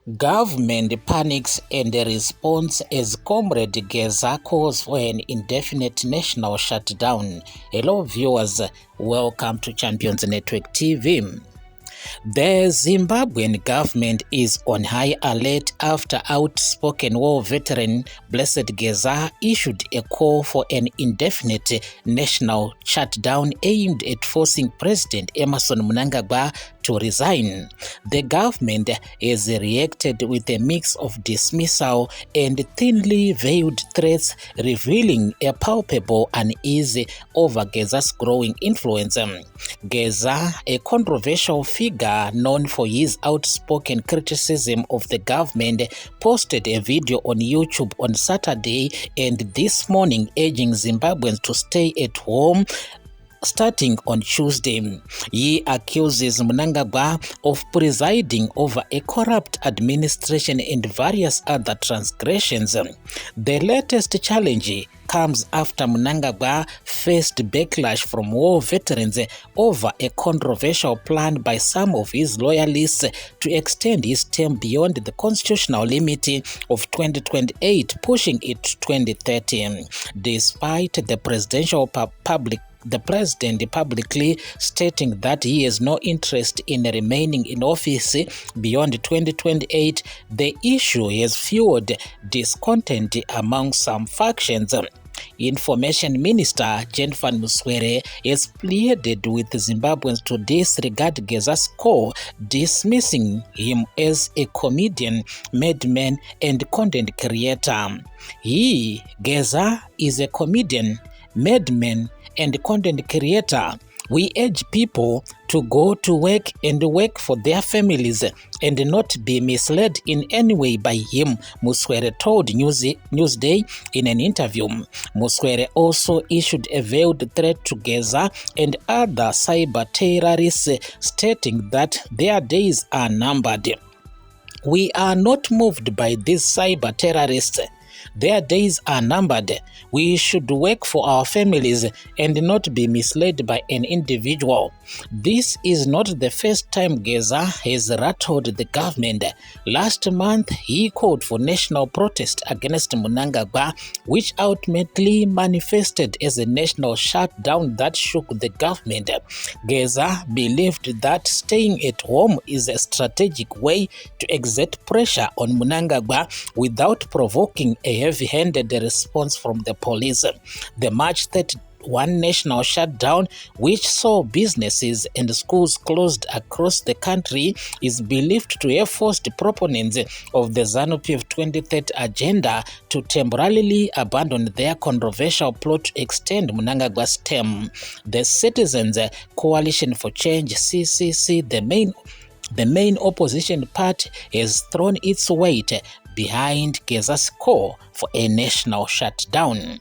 Government panics and response as Comrade Geza calls for an indefinite national shutdown. Hello viewers, welcome to Champions Network TV. The Zimbabwean government is on high alert after outspoken war veteran Blessed Geza issued a call for an indefinite national shutdown aimed at forcing President Emmerson Mnangagwa to resign. The government has reacted with a mix of dismissal and thinly veiled threats, revealing a palpable unease over Geza's growing influence. Geza, a controversial figure known for his outspoken criticism of the government, posted a video on YouTube on Saturday and this morning urging Zimbabweans to stay at home. Starting on Tuesday, he accuses Mnangagwa of presiding over a corrupt administration and various other transgressions. The latest challenge comes after Mnangagwa faced backlash from war veterans over a controversial plan by some of his loyalists to extend his term beyond the constitutional limit of 2028, pushing it to 2030. Despite the president publicly stating that he has no interest in remaining in office beyond 2028, the issue has fueled discontent among some factions. Information Minister Jennifer Muswere has pleaded with Zimbabweans to disregard Geza's call, dismissing him as a comedian, madman, and content creator. He, Geza, is a comedian, madman, and content creator. We urge people to go to work and work for their families and not be misled in any way by him, Muswere told Newsday in an interview. Muswere also issued a veiled threat to Geza and other cyber terrorists, stating that their days are numbered. We are not moved by these cyber terrorists. Their days are numbered. We should work for our families and not be misled by an individual. This is not the first time Geza has rattled the government. Last month, he called for national protest against Mnangagwa, which ultimately manifested as a national shutdown that shook the government. Geza believed that staying at home is a strategic way to exert pressure on Mnangagwa without provoking a heavy-handed response from the police. The March 31 national shutdown, which saw businesses and schools closed across the country, is believed to have forced proponents of the ZANU-PF 2030 agenda to temporarily abandon their controversial plot to extend Mnangagwa's term. The Citizens Coalition for Change, CCC, the main opposition party, has thrown its weight behind Geza's call for a national shutdown.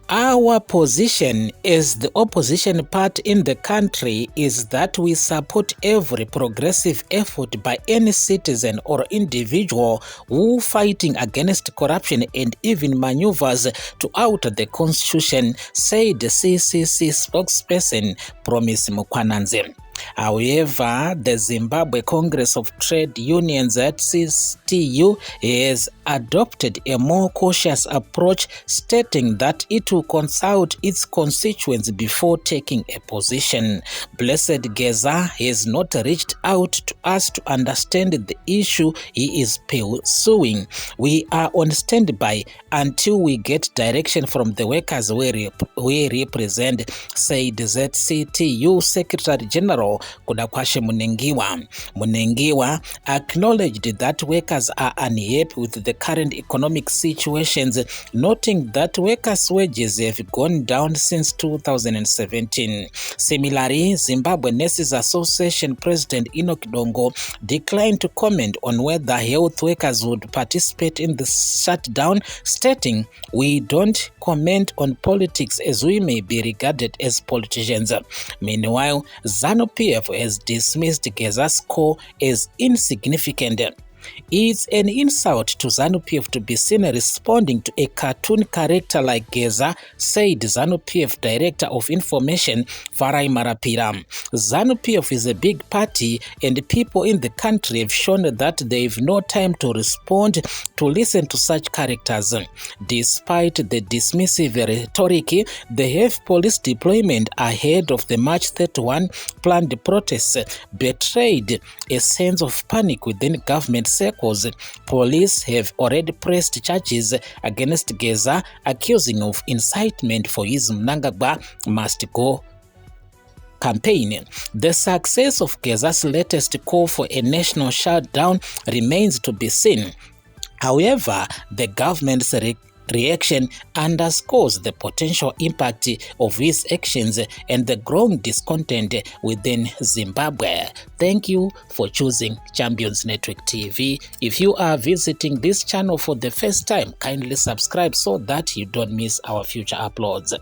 Our position as the opposition party in the country is that we support every progressive effort by any citizen or individual who fighting against corruption and even maneuvers to alter the constitution, said the CCC spokesperson Promise Mukwananze. However, the Zimbabwe Congress of Trade Unions at CTU has adopted a more cautious approach, stating that it will consult its constituents before taking a position. Blessed Geza has not reached out to us to understand the issue he is pursuing. We are on standby until we get direction from the workers we represent, said ZCTU Secretary General Kudakwashe Munengiwa acknowledged that workers are unhappy with the current economic situations, noting that workers' wages have gone down since 2017. Similarly, Zimbabwe Nurses Association President Enoch Dongo declined to comment on whether health workers would participate in the shutdown, stating, "We don't comment on politics as we may be regarded as politicians." Meanwhile, ZANU-PF has dismissed Geza's call as insignificant. It's an insult to ZANU-PF to be seen responding to a cartoon character like Geza, said ZANU-PF Director of Information Farai Marapira. ZANU-PF is a big party and people in the country have shown that they've no time to respond to listen to such characters. Despite the dismissive rhetoric, the heavy police deployment ahead of the March 31 planned protests betrayed a sense of panic within government circles. Police have already pressed charges against Geza, accusing of incitement for his Mnangagwa must go campaign. The success of Geza's latest call for a national shutdown remains to be seen. However, the government's reaction underscores the potential impact of his actions and the growing discontent within Zimbabwe. Thank you for choosing Champions Network TV. If you are visiting this channel for the first time, kindly subscribe so that you don't miss our future uploads.